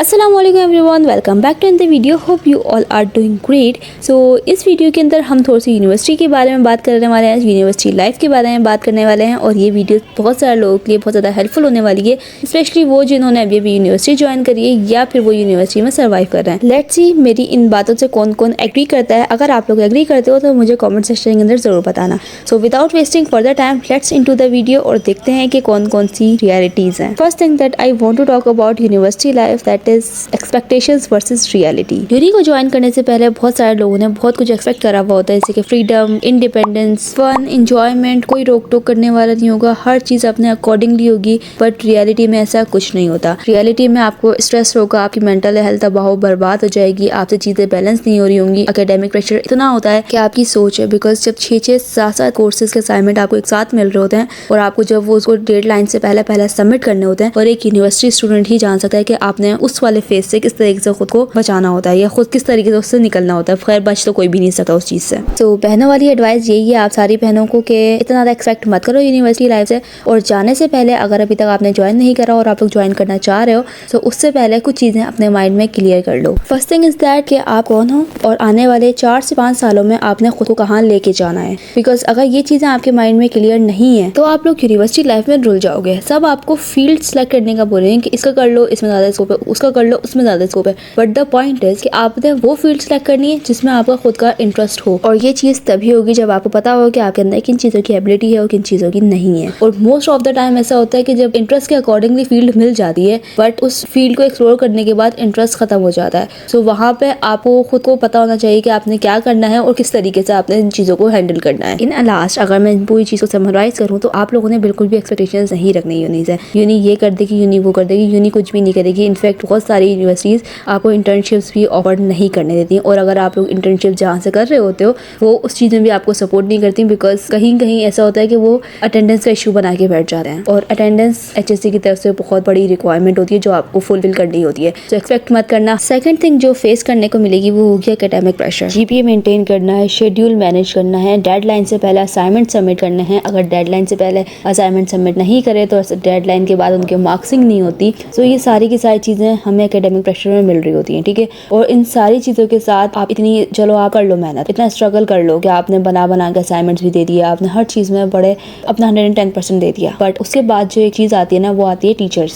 अस्सलाम वालेकुम everyone, welcome back to the video. Hope you all are doing great. So इस video के अंदर हम थोड़ी सी यूनिवर्सिटी के बारे में बात करने वाले हैं, यूनिवर्सिटी लाइफ के बारे में बात करने वाले हैं। और ये वीडियो बहुत सारे लोगों के लिए बहुत ज़्यादा हेल्पफुल होने वाली है, स्पेशली वो जिन्होंने अभी अभी यूनिवर्सिटी ज्वाइन करी है या फिर वो यूनिवर्सिटी में सर्वाइव कर रहे हैं। लेट्स सी मेरी इन बातों से कौन कौन एग्री करता है। अगर आप लोग एग्री करते हो तो मुझे कॉमेंट सेक्शन के अंदर ज़रूर बताना। So without wasting further time let's into the video और देखते हैं कि कौन कौन सी रियलिटीज़ हैं। First thing that I want to talk about university life, that is expectations versus reality. Uni को ज्वाइन करने से पहले बहुत सारे लोगों ने बहुत कुछ एक्सपेक्ट करा हुआ होता है, जैसे कि फ्रीडम, इंडिपेंडेंस, फन, इंजॉयमेंट, कोई रोक टोक करने वाला नहीं होगा, हर चीज़ अपने अकॉर्डिंगली होगी। बट रियलिटी में ऐसा कुछ नहीं होता। रियलिटी में आपको स्ट्रेस होगा, आपकी मेंटल हेल्थ तबाह बर्बाद हो जाएगी, आपसे चीज़ें बैलेंस नहीं हो रही होंगी। एकेडमिक प्रेशर इतना होता है कि आपकी सोच है, बिकॉज जब 6-6, 7-7 कोर्सेज के असाइनमेंट आपको एक साथ मिल रहे होते हैं और आपको जब वो उसको डेडलाइन से पहले सबमिट करने होते हैं, और एक यूनिवर्सिटी स्टूडेंट ही जान सकता है कि आपने उस वाले फेज से किस तरीके से खुद को बचाना होता है या खुद किस तरीके से उससे निकलना होता है। खैर बच तो कोई भी नहीं सकता उस चीज़ से। तो बहनों वाली एडवाइस यही है आप सारी बहनों को कि इतना ज़्यादा एक्सपेक्ट मत करो यूनिवर्सिटी लाइफ से। और जाने से पहले अगर अभी तक आपने ज्वाइन नहीं करा और आप लोग ज्वाइन करना चाह रहे हो तो उससे पहले कुछ चीज़ें अपने माइंड में क्लियर कर लो। फर्स्ट थिंग इज दैट कि आप कौन हो और आने वाले 4 से 5 सालों में आपने खुद को कहाँ लेके जाना है। बिकॉज अगर ये चीज़ें आपके माइंड में क्लियर नहीं है तो आप लोग यूनिवर्सिटी लाइफ में रुल जाओगे। सब आपको फील्ड सेलेक्ट करने का बोल रहे हैं कि इसका कर लो, इसमें ज़्यादा स्कोप है, उसका कर लो, उसमें ज़्यादा स्कोप है। बट द पॉइंट इज कि आपने वो फील्ड सेलेक्ट करनी है जिसमें आपका खुद का इंटरेस्ट हो। और ये चीज़ तभी होगी जब आपको पता हो कि आपके अंदर किन चीज़ों की एबिलिटी है और किन चीज़ों की नहीं है। और मोस्ट ऑफ द टाइम ऐसा होता है कि जब इंटरेस्ट के अकॉर्डिंगली फील्ड मिल जाती है बट उस फील्ड को एक्सप्लोर करने के बाद इंटरेस्ट खत्म हो जाता है। सो वहाँ पे आपको खुद को पता होना चाहिए कि आपने क्या करना है और किस तरीके से आपने इन चीज़ों को हैंडल करना है। इन लास्ट अगर मैं पूरी चीज़ को समराइज करूँ तो आप लोगों ने बिल्कुल भी एक्सपेक्टेशन नहीं रखनी यूनी से। यूनी ये कर देगी, यूनी वो कर देगी, यूनी कुछ भी नहीं करेगी। इनफैक्ट बहुत सारी यूनिवर्सिटीज़ आपको इंटर्नशिप्स भी ऑफर नहीं करने देती हैं। और अगर आप लोग इंटर्नशिप जहाँ से कर रहे होते हो वो उस चीज़ में भी आपको सपोर्ट नहीं करती, बिकॉज कहीं कहीं ऐसा होता है कि वो अटेंडेंस का इशू बना के बैठ जाते हैं। और अटेंडेंस HSC की तरफ से बहुत बड़ी रिक्वायरमेंट होती है जो आपको फुलफिल करनी होती है। तो एक्सपेक्ट मत करना। सेकंड थिंग जो फेस करने को मिलेगी वो होगी एकेडमिक प्रेशर। GPA मेंटेन करना है, शेड्यूल मैनेज करना है, डेडलाइन से पहले असाइनमेंट सबमिट करने हैं। अगर डेडलाइन से पहले असाइनमेंट सबमिट नहीं करे तो डेडलाइन के बाद उनके मार्क्सिंग नहीं होती। सो ये सारी की सारी चीज़ें हमें एकेडमिक प्रेशर में मिल रही होती हैं, ठीक है। और इन सारी चीज़ों के साथ आप इतनी, चलो आप कर लो मेहनत, इतना स्ट्रगल कर लो कि आपने बना के असाइनमेंट्स भी दे दिया, आपने हर चीज़ में बड़े अपना 110% दे दिया। बट उसके बाद जो एक चीज़ आती है ना वो आती है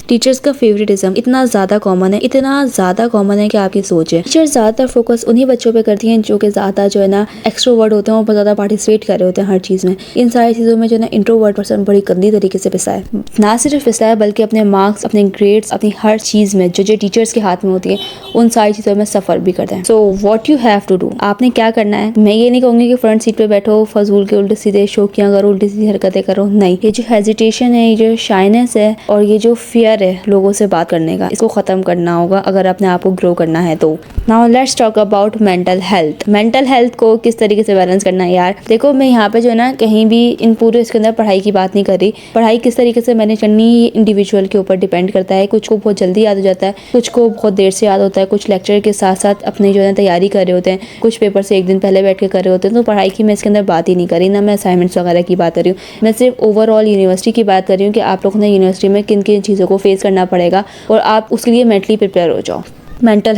टीचर्स का फेवरेटिज्म इतना ज़्यादा कॉमन है कि आपकी सोच है। टीचर्स ज़्यादातर फोकस उन्हीं बच्चों पे करती हैं जो कि ज़्यादा जो है ना एक्सट्रोवर्ट होते हैं और बहुत ज़्यादा पार्टिसिपेट कर रहे होते हैं हर चीज़ में। इन सारी चीज़ों में जो है ना इंट्रोवर्ट पर्सन बड़ी गंदी तरीके से पिसा है। ना सिर्फ पिसा है बल्कि अपने मार्क्स, अपने ग्रेड्स, अपनी हर चीज़ में जो टीचर्स के हाथ में होती है उन सारी चीज़ों में सफ़र भी करते हैं। So what you have to do, आपने क्या करना है। मैं ये नहीं कहूँगी कि फ्रंट सीट पे बैठो, फजूल के उल्टे सीधे शौकियाँ करो, उल्टी सीधी हरकतें करो, नहीं। ये जो हेजिटेशन है, ये जो शाइनेस है और ये जो फियर है लोगों से बात करने का, इसको ख़त्म करना होगा अगर अपने आप को ग्रो करना है तो। Now let's talk about mental health. Mental health को किस तरीके से बैलेंस करना है यार। देखो मैं यहाँ पे जो है ना कहीं भी इन पूरे इसके अंदर पढ़ाई की बात नहीं कर रही। पढ़ाई किस तरीके से मैनेज करनी ये इंडिविजुअल के ऊपर डिपेंड करता है। कुछ को बहुत जल्दी याद हो जाता है, कुछ को बहुत देर से याद होता है, कुछ लेक्चर के साथ साथ अपनी जो है तैयारी कर रहे होते हैं, कुछ पेपर से एक दिन पहले बैठ के कर रहे होते हैं। तो पढ़ाई की मैं इसके अंदर बात ही नहीं करी, ना मैं असाइनमेंट्स वगैरह की बात कर रही हूँ। मैं सिर्फ ओवरऑल यूनिवर्सिटी की बात कर रही हूँ कि आप लोगों ने यूनिवर्सिटी में किन किन चीज़ों को फेस करना पड़ेगा और आप उसके लिए मेंटली प्रिपेयर हो जाओ। मेंटल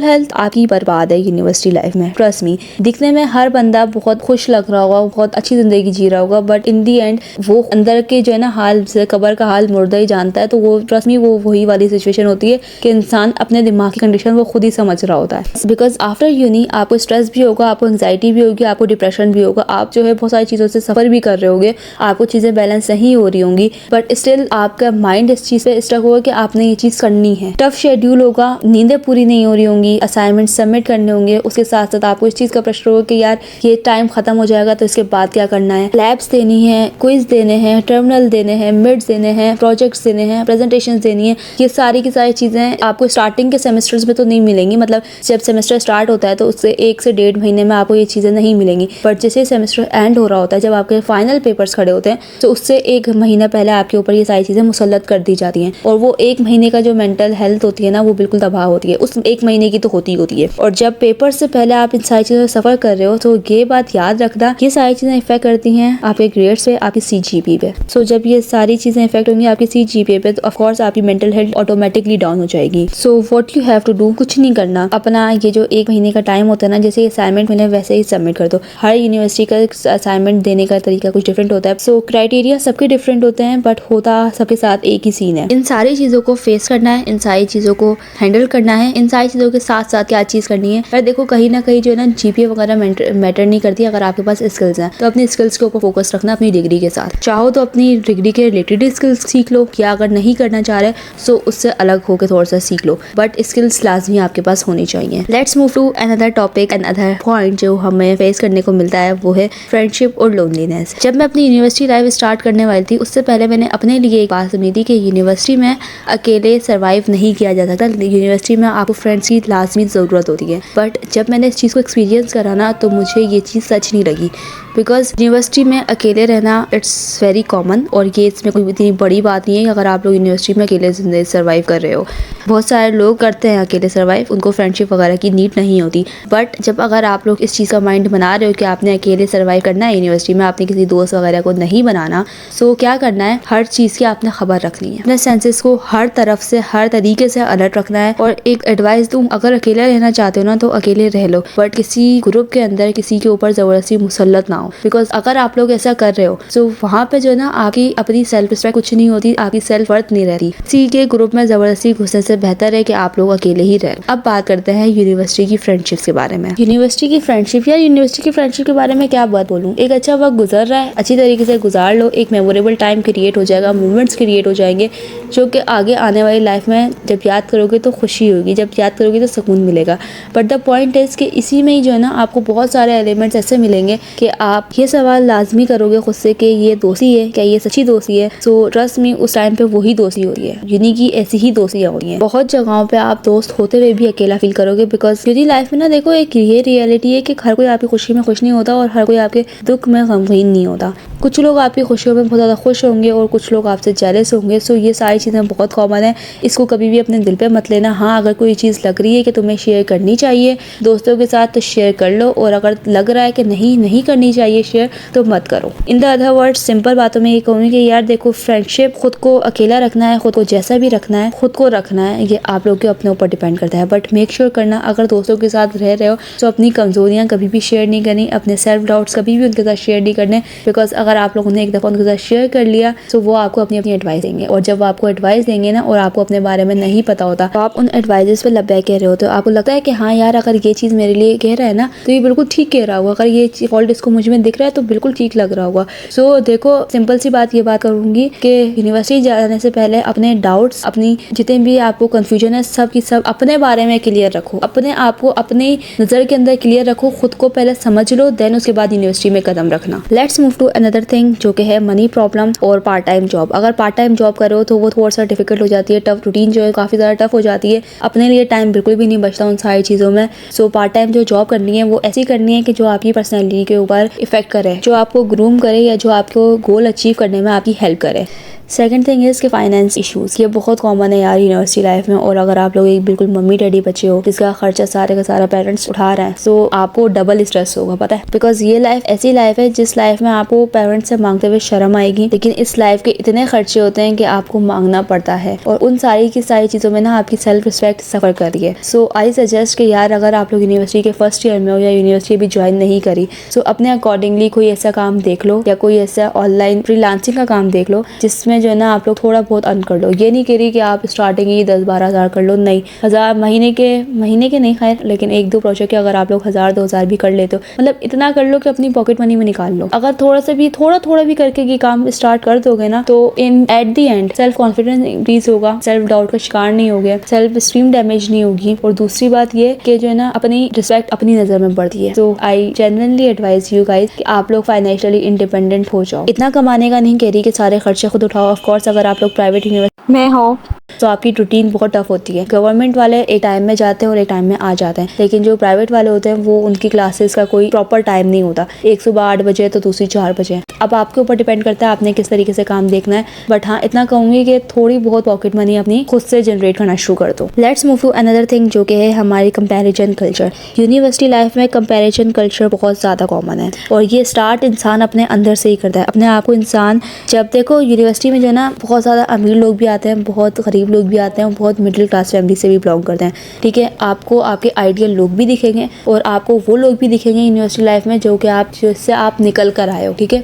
हेल्थ आपकी बर्बाद है यूनिवर्सिटी लाइफ में। ट्रस्ट मी, दिखने में हर बंदा बहुत खुश लग रहा होगा, बहुत अच्छी जिंदगी जी रहा होगा, बट इन दी एंड वो अंदर के जो है ना हाल, कब्र का हाल मुर्दा ही जानता है। तो वो ट्रस्ट मी वो वही वाली सिचुएशन होती है कि इंसान अपने दिमाग की कंडीशन वो खुद ही समझ रहा होता है। बिकॉज आफ्टर यूनी आपको स्ट्रेस भी होगा, आपको एंग्जाइटी भी होगी, आपको डिप्रेशन भी होगा, आप जो है बहुत सारी चीज़ों से सफ़र भी कर रहे होगे, आपको चीज़ें बैलेंस नहीं हो रही होंगी, बट स्टिल आपका माइंड इस चीज़ पे स्टक होगा कि आपने ये चीज़ करनी है। टफ शेड्यूल होगा, नींदें पूरी नहीं हो रही होंगी, असाइनमेंट सबमिट करने होंगे, उसके साथ साथ आपको इस चीज़ का प्रेशर होगा कि यार ये टाइम खत्म हो जाएगा तो इसके बाद क्या करना है। लैब्स देनी है, क्विज देने हैं, टर्मिनल देने हैं, मिड्स देने हैं, प्रोजेक्ट्स देने हैं, प्रेजेंटेशंस देनी है। ये सारी की सारी चीज़ें आपको स्टार्टिंग के सेमेस्टर्स में तो नहीं मिलेंगी। मतलब जब सेमेस्टर स्टार्ट होता है तो उससे 1 से 1.5 महीने में आपको ये चीज़ें नहीं मिलेंगी। बट जैसे सेमेस्टर एंड हो रहा होता है, जब आपके फाइनल पेपर्स खड़े होते हैं तो उससे 1 महीना पहले आपके ऊपर ये सारी चीज़ें मुसल्लत कर दी जाती हैं और वो 1 महीने का जो मेंटल हेल्थ होती है ना वो बिल्कुल तबाह होती है, उस एक महीने की तो होती है। और जब पेपर से पहले आप इन सारी चीजों से सफर कर रहे हो तो ये बात याद रखना, ये सारी चीजें इफेक्ट करती हैं आपके ग्रेड्स पे, आपकी CGPA पे। सो जब ये सारी चीजें इफेक्ट होंगी आपकी CGPA पे तो ऑफ कोर्स आपकी मेंटल हेल्थ ऑटोमेटिकली डाउन हो जाएगी। So what you have to do, कुछ नहीं करना, अपना ये जो एक महीने का टाइम होता है ना, जैसे असाइनमेंट मिले वैसे ही सबमिट कर दो। हर यूनिवर्सिटी का असाइनमेंट देने का तरीका कुछ डिफरेंट होता है, सो क्राइटेरिया सबके डिफरेंट होते हैं, बट होता सबके साथ एक ही सीन है। इन सारी चीजों को फेस करना है, इन सारी चीजों को हैंडल करना है। इन सारी चीजों के साथ साथ क्या चीज करनी है, पर देखो कहीं ना कहीं जो है ना GPA वगैरह मैटर नहीं करती। अगर आपके पास स्किल्स हैं तो अपनी स्किल्स के ऊपर फोकस रखना अपनी डिग्री के साथ। चाहो तो अपनी डिग्री के रिलेटेड स्किल्स सीख लो, या अगर नहीं करना चाह रहे सो उससे अलग होकर थोड़ा सा सीख लो, बट स्किल्स लाजमी आपके पास होनी चाहिए। Let's move to another topic, another point जो हमें फेस करने को मिलता है, वो है फ्रेंडशिप और लोनलीनेस। जब मैं अपनी यूनिवर्सिटी लाइफ स्टार्ट करने वाली थी उससे पहले मैंने अपने लिए एक बात सुनी थी कि यूनिवर्सिटी में अकेले सर्वाइव नहीं किया जा सकता, यूनिवर्सिटी में आपको फ्रेंड्स की लाजमी ज़रूरत होती है। बट जब मैंने इस चीज़ को एक्सपीरियंस करा ना तो मुझे ये चीज़ सच नहीं लगी, बिकॉज यूनिवर्सिटी में अकेले रहना इट्स वेरी कॉमन, और ये इसमें कोई इतनी बड़ी बात नहीं है कि अगर आप लोग यूनिवर्सिटी में अकेले जिंदगी सर्वाइव कर रहे हो। बहुत सारे लोग करते हैं अकेले सर्वाइव, उनको फ्रेंडशिप वगैरह की नीड नहीं होती। बट जब अगर आप लोग इस चीज़ का माइंड बना रहे हो कि आपने अकेले सर्वाइव करना है यूनिवर्सिटी में, आपने किसी दोस्त वगैरह को नहीं बनाना, सो क्या करना है, हर चीज़ की आपने खबर रखनी है, अपने सेंसेस को हर तरफ से हर तरीके से अलर्ट रखना है। और एक एडवाइस दूं, अगर अकेले रहना चाहते हो ना तो अकेले रह लो, बट किसी ग्रुप के अंदर किसी के ऊपर जबरदस्ती मुसल्लत ना हो, बिकॉज अगर आप लोग ऐसा कर रहे हो तो वहाँ पे जो है ना आपकी अपनी सेल्फ रिस्पेक्ट कुछ नहीं होती, आपकी सेल्फ वर्थ नहीं रहती। किसी के ग्रुप में जबरदस्ती घुसने से बेहतर है कि आप लोग अकेले ही रहे। अब बात करते हैं यूनिवर्सिटी की फ्रेंडशिप के बारे में। यूनिवर्सिटी की फ्रेंडशिप, यार यूनिवर्सिटी की फ्रेंडशिप के बारे में क्या बात बोलूँ, एक अच्छा वक्त गुजर रहा है, अच्छी तरीके से गुजार लो, एक मेमोरेबल टाइम क्रिएट हो जाएगा, मूवमेंट्स क्रिएट हो जाएंगे जो कि आगे आने वाली लाइफ में जब याद करोगे तो खुशी होगी, जब याद करोगे तो सुकून मिलेगा। बट द पॉइंट इज कि इसी में ही जो है ना आपको बहुत सारे एलिमेंट्स ऐसे मिलेंगे कि आप ये सवाल लाजमी करोगे खुद से कि ये दोस्ती है क्या, ये सच्ची दोस्ती है। सो ट्रस्ट मी, उस टाइम पे वही दोस्ती होती है, यानी कि ऐसी ही दोस्तियाँ होती हैं। बहुत जगहों पे आप दोस्त होते हुए भी अकेला फील करोगे, बिकॉज क्योंकि लाइफ में ना देखो एक ये रियलिटी है कि हर कोई आपकी खुशी में खुश नहीं होता और हर कोई आपके दुख में गमगीन नहीं होता। कुछ लोग आपकी खुशियों में बहुत ज़्यादा खुश होंगे और कुछ लोग आपसे जेलस होंगे। सो ये सारी चीज़ें बहुत कॉमन है, इसको कभी भी अपने दिल पे मत लेना। हाँ, अगर कोई चीज़ लग रही है कि तुम्हें शेयर करनी चाहिए दोस्तों के साथ तो शेयर कर लो, और अगर लग रहा है कि नहीं करनी चाहिए शेयर तो मत करो। In the other word, simple बातों में ये कहूँगी कि यार देखो, फ्रेंडशिप खुद को अकेला रखना है, खुद को जैसा भी रखना है, खुद को रखना है, ये आप लोग के अपने ऊपर डिपेंड करता है। बट मेक श्योर करना अगर दोस्तों के साथ रह रहे हो तो अपनी कमजोरियाँ कभी भी शेयर नहीं करनी, अपने सेल्फ डाउट्स कभी भी उनके साथ शेयर नहीं करने, बिकॉज अगर आप लोगों ने एक दफ़ा उनके साथ शेयर कर लिया तो वो आपको अपनी एडवाइस देंगे, और जब वो आपको एडवाइस देंगे ना और आपको अपने बारे में नहीं पता होता तो आप उन एडवाइजेस पे लब्बैक कह रहे हो, तो आपको लगता है कि हाँ यार अगर ये चीज़ मेरे लिए कह रहा है ना तो ये बिल्कुल ठीक कह रहा होगा, अगर ये फॉल्ट इसको मुझ में दिख रहा है तो बिल्कुल ठीक लग रहा होगा। सो देखो, सिंपल सी बात ये बात करूंगी कि यूनिवर्सिटी जाने से पहले अपने डाउट्स, अपनी जितने भी आपको कंफ्यूजन है सब की सब अपने बारे में क्लियर रखो, अपने आप को अपनी नज़र के अंदर क्लियर रखो, खुद को पहले समझ लो, देन उसके बाद यूनिवर्सिटी में कदम रखना। Let's move to another thing जो कि है मनी प्रॉब्लम और पार्ट टाइम जॉब। अगर पार्ट टाइम जॉब करो तो वो थोड़ा सा डिफिकल्ट हो जाती है, टफ रूटीन जो है काफ़ी ज़्यादा टफ हो जाती है, अपने लिए टाइम बिल्कुल भी नहीं बचता उन सारी चीज़ों में। सो पार्ट टाइम जो जॉब करनी है वो ऐसी करनी है कि जो आपकी पर्सनैलिटी के ऊपर इफेक्ट करे, जो आपको ग्रूम करे या जो आपको गोल अचीव करने में आपकी हेल्प करे। सेकंड थिंग इज़ कि फाइनेंस इश्यूज़, ये बहुत कॉमन है यार यूनिवर्सिटी लाइफ में। और अगर आप लोग एक बिल्कुल मम्मी डैडी बच्चे हो जिसका खर्चा सारे का सारा पेरेंट्स उठा रहे हैं, सो आपको डबल स्ट्रेस होगा, पता है, बिकॉज ये लाइफ ऐसी लाइफ है जिस लाइफ में आपको पेरेंट्स से मांगते हुए शर्म आएगी, लेकिन इस लाइफ के इतने खर्चे होते हैं कि आपको मांगना पड़ता है, और उन सारी की सारी चीज़ों में ना आपकी सेल्फ रिस्पेक्ट सफ़र कर रही है। सो आई सजेस्ट कि यार अगर आप लोग यूनिवर्सिटी के फर्स्ट ईयर में हो या यूनिवर्सिटी भी ज्वाइन नहीं करी, सो अपने अकॉर्डिंगली कोई ऐसा काम देख लो या कोई ऐसा ऑनलाइन फ्रीलांसिंग का काम देख लो जिसमें जो है ना आप लोग थोड़ा बहुत अर्न कर लो। ये नहीं कह रही कि आप स्टार्टिंग ही 10-12 हज़ार कर लो, नहीं, 1000 महीने के नहीं, खैर, लेकिन 1-2 प्रोजेक्ट के अगर आप लोग 1000-2000 भी कर लेते हो, मतलब इतना कर लो कि अपनी पॉकेट मनी में निकाल लो। अगर थोड़ा भी करके ये काम स्टार्ट कर दोगे ना तो at the end self confidence increase होगा, सेल्फ डाउट का शिकार नहीं होगे, सेल्फ स्टीम डैमेज नहीं होगी, और दूसरी बात ये कि जो है ना अपनी रिस्पेक्ट अपनी नजर में बढ़ती है। So I genuinely advise you guys कि आप लोग फाइनेंशियली इंडिपेंडेंट हो जाओ। इतना कमाने का नहीं कह रही कि सारे खर्चे खुद उठाओ, ऑफ कोर्स अगर आप लोग प्राइवेट यूनिवर्सिटी में हो तो आपकी रूटीन बहुत टफ होती है। गवर्नमेंट वाले एक टाइम में जाते हैं और एक टाइम में आ जाते हैं, लेकिन जो प्राइवेट वाले होते हैं वो उनकी क्लासेस का कोई प्रॉपर टाइम नहीं होता। एक सुबह 8 बजे तो दूसरी 4 बजे। अब आपके ऊपर डिपेंड करता है आपने किस तरीके से काम देखना है, बट हाँ इतना कहूंगी कि थोड़ी बहुत पॉकेट मनी अपनी खुद से जनरेट करना शुरू कर दो। Let's move to another thing जो कि है हमारी कंपैरिजन कल्चर। यूनिवर्सिटी लाइफ में कंपैरिजन कल्चर बहुत ज़्यादा कॉमन है और ये स्टार्ट इंसान अपने अंदर से ही करता है। अपने आप को इंसान जब देखो यूनिवर्सिटी में जो है ना, बहुत ज़्यादा अमीर लोग भी आते हैं, बहुत गरीब लोग भी आते हैं, बहुत मिडिल क्लास फैमिली से भी बिलोंग करते हैं। ठीक है, आपको आपके आइडियल लोग भी दिखेंगे और आपको वो लोग भी दिखेंगे यूनिवर्सिटी लाइफ में जो कि आप जिससे आप निकल कर आए हो। ठीक है,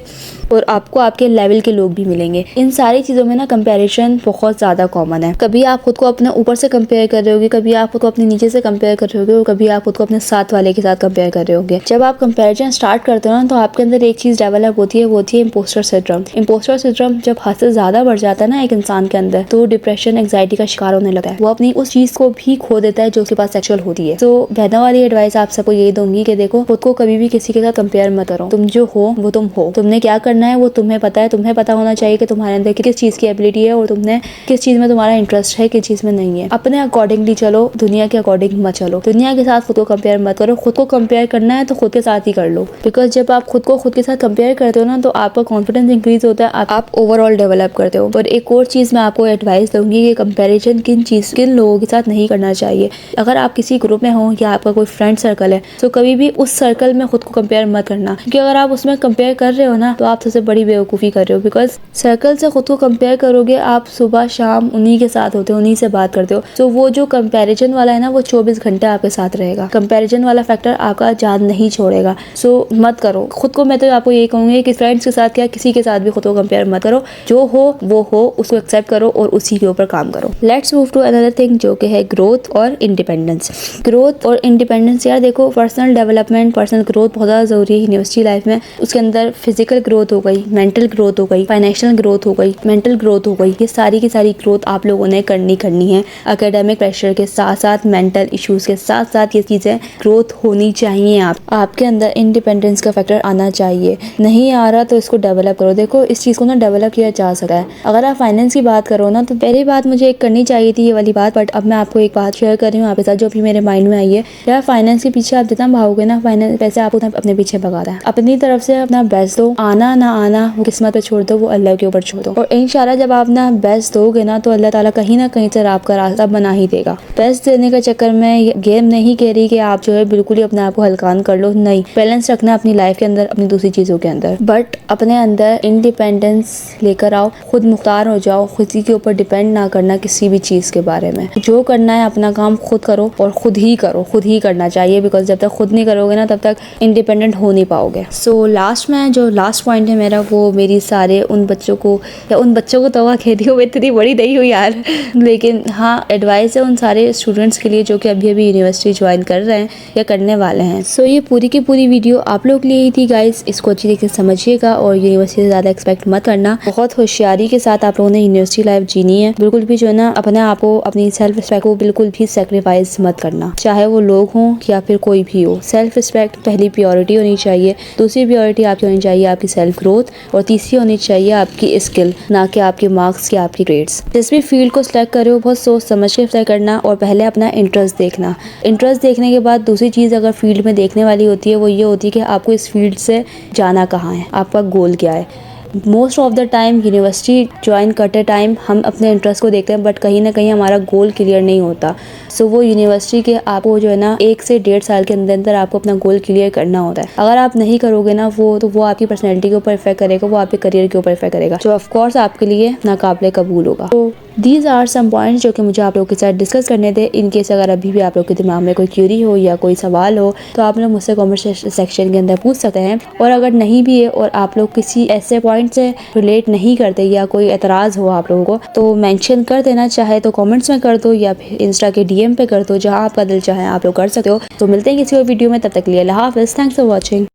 और आपको आपके लेवल के लोग भी मिलेंगे। इन सारी चीज़ों में ना कंपैरिजन बहुत ज़्यादा कॉमन है। कभी आप खुद को अपने ऊपर से कंपेयर कर रहे होगे, कभी आप खुद को अपने नीचे से कंपेयर कर रहे होगे और कभी आप खुद को अपने साथ वाले के साथ कंपेयर कर रहे होगे। जब आप कंपैरिजन स्टार्ट करते हो ना, तो आपके अंदर एक चीज़ डेवलप होती है, वो होती है इम्पोस्टर सिंड्रोम। इम्पोस्टर सिंड्रोम जब हद से ज़्यादा बढ़ जाता है ना एक इंसान के अंदर, तो डिप्रेशन एंग्जाइटी का शिकार होने लगा है। वो अपनी उस चीज़ को भी खो देता है जो उसके पास एक्चुअल होती है। तो बहनों वाली एडवाइस आप सबको यही दूंगी कि देखो, खुद को कभी भी किसी के साथ कंपेयर मत करो। तुम जो हो वो तुम हो, तुमने क्या करना है वो तुम्हें पता है। तुम्हें पता होना चाहिए कि तुम्हारे अंदर किस चीज़ की एबिलिटी है और तुमने किस चीज़ में तुम्हारा इंटरेस्ट है, किस चीज़ में नहीं है। अपने अकॉर्डिंगली चलो, दुनिया के अकॉर्डिंग मत चलो। दुनिया के साथ खुद को कंपेयर मत करो। खुद को कंपेयर करना है तो खुद के साथ ही कर लो, बिकॉज जब आप खुद को खुद के साथ कंपेयर करते हो ना, तो आपका कॉन्फिडेंस इंक्रीज होता है, आप ओवरऑल डेवलप करते हो। और एक और चीज़ मैं आपको एडवाइस दूंगी कि कंपेरिजन किन लोगों के साथ नहीं करना चाहिए। अगर आप किसी ग्रुप में हो या आपका कोई फ्रेंड सर्कल है, तो कभी भी उस सर्कल में खुद को कंपेयर मत करना, क्योंकि अगर आप उसमें कंपेयर कर रहे हो ना, तो आप सबसे बड़ी बेवकूफ़ी कर रहे हो। बिकॉज सर्कल से खुद को कंपेयर करोगे, आप सुबह शाम उन्हीं के साथ होते हो, उन्हीं से बात करते हो। तो वो जो कंपैरिजन वाला है ना, वो 24 घंटे आपके साथ रहेगा। कंपैरिजन वाला फैक्टर आपका जान नहीं छोड़ेगा। सो मत करो खुद को। मैं तो आपको ये कहूँगी कि फ्रेंड्स के साथ क्या किसी के साथ भी खुद को कंपेयर मत करो। जो हो वो हो, उसको एक्सेप्ट करो और उसी के ऊपर काम करो। Let's move to another thing जो कि है ग्रोथ और इंडिपेंडेंस। ग्रोथ और इंडिपेंडेंस, यार देखो, पर्सनल डेवलपमेंट, पर्सनल ग्रोथ बहुत ज़्यादा ज़रूरी है यूनिवर्सिटी लाइफ में। उसके अंदर फिजिकल ग्रोथ हो गई, मेंटल ग्रोथ हो गई, फाइनेंशियल ग्रोथ हो गई, मेंटल ग्रोथ हो गई। ये सारी की सारी ग्रोथ आप लोगों ने करनी है। एकेडमिक प्रेशर के साथ साथ, मेंटल इश्यूज के साथ साथ ये चीज़ें ग्रोथ होनी चाहिए। आपके अंदर इंडिपेंडेंस का फैक्टर आना चाहिए। नहीं आ रहा तो इसको डेवलप करो। देखो, इस चीज़ को ना डेवलप किया जा सकता है। अगर आप फाइनेंस की बात करो ना, तो पहली बात मुझे एक करनी चाहिए थी ये वाली बात, बट अब मैं आपको एक बात शेयर कर रही हूँ आपके साथ जो भी मेरे माइंड में आई है। यार फाइनेंस के पीछे आप जितना भागोगे ना, फाइनेंस पैसे आपको अपने पीछे भगाता है। अपनी तरफ से अपना बेस्ट दो, आना ना आना वो किस्मत पे छोड़ दो, वो अल्लाह के ऊपर छोड़ दो। और इंशाल्लाह जब आप ना बेस्ट दोगे ना, तो अल्लाह ताला कहीं ना कहीं से आपका रास्ता बना ही देगा। बेस्ट देने के चक्कर में गेम नहीं कह रही कि आप जो है बिल्कुल ही अपने आप को हल्कान कर लो, नहीं। बैलेंस रखना अपनी लाइफ के अंदर, अपनी दूसरी चीज़ों के अंदर, बट अपने अंदर इंडिपेंडेंस लेकर आओ। खुद मुख्तार हो जाओ, किसी के ऊपर डिपेंड ना करना किसी भी चीज़ के बारे में। जो करना है अपना काम खुद करो और खुद ही करो, खुद ही करना चाहिए। बिकॉज जब तक खुद नहीं करोगे ना, तब तक इंडिपेंडेंट हो नहीं पाओगे। सो लास्ट में जो लास्ट पॉइंट है मेरा, वो मेरी सारे उन बच्चों को, या उन बच्चों को तो कह दी हूँ, इतनी बड़ी नहीं हूँ यार, लेकिन हाँ एडवाइस है उन सारे स्टूडेंट्स के लिए जो कि अभी अभी यूनिवर्सिटी ज्वाइन कर रहे हैं या करने वाले हैं। सो ये पूरी की पूरी वीडियो आप लोग के लिए ही थी गाइस। इसको अच्छी तरीके से समझिएगा और यूनिवर्सिटी से ज़्यादा एक्सपेक्ट मत करना। बहुत होशियारी के साथ आप लोगों ने यूनिवर्सिटी लाइफ जीनी है। बिल्कुल भी जो है ना, अपने आप को, अपनी सेल्फ रिस्पेक्ट को बिल्कुल भी सेक्रीफाइस मत करना, चाहे वो लोग हों या फिर कोई भी हो। सेल्फ रिस्पेक्ट पहली प्योरिटी होनी चाहिए। दूसरी प्योरिटी आपकी होनी चाहिए आपकी सेल्फ ग्रोथ, और तीसरी होनी चाहिए आपकी स्किल, ना कि आपके मार्क्स या आपकी ग्रेड्स। जिस भी फील्ड को सिलेक्ट करो, बहुत सोच समझ के सिलेक्ट करना और पहले अपना इंटरेस्ट देखना। इंटरेस्ट देखने के बाद दूसरी चीज़ अगर फील्ड में देखने वाली होती है, वो ये होती है कि आपको इस फील्ड से जाना कहाँ है, आपका गोल क्या है। Most of the time university join करते टाइम हम अपने इंटरेस्ट को देखते हैं, बट कहीं ना कहीं हमारा गोल क्लियर नहीं होता। सो वो यूनिवर्सिटी के आपको जो है ना 1 से 1.5 साल के अंदर अंदर आपको अपना गोल क्लियर करना होता है। अगर आप नहीं करोगे ना तो वो आपकी पर्सनैलिटी के ऊपर इफेक्ट करेगा, वो आपके करियर के ऊपर इफेक्ट करेगा, जो ऑफकोर्स आपके लिए नाकाबिले कबूल होगा। तो दीज आर सम पॉइंट्स जो कि मुझे आप लोगों के साथ डिस्कस करने थे। इन केस अगर अभी भी आप लोग के दिमाग में कोई क्यूरी हो या कोई सवाल हो, तो आप लोग मुझसे कमेंट सेक्शन के अंदर पूछ सकते हैं। और अगर नहीं भी है और आप लोग किसी ऐसे पॉइंट से रिलेट नहीं करते या कोई एतराज़ हो आप लोगों को, तो मेंशन कर देना, चाहे तो कमेंट्स में कर दो या फिर इंस्टा के डीएम पे कर दो, जहाँ आपका दिल चाहे आप लोग कर सकते हो। तो मिलते हैं किसी और वीडियो में, तब तक के लिए अल्लाह हाफ़िज़। Thanks for watching.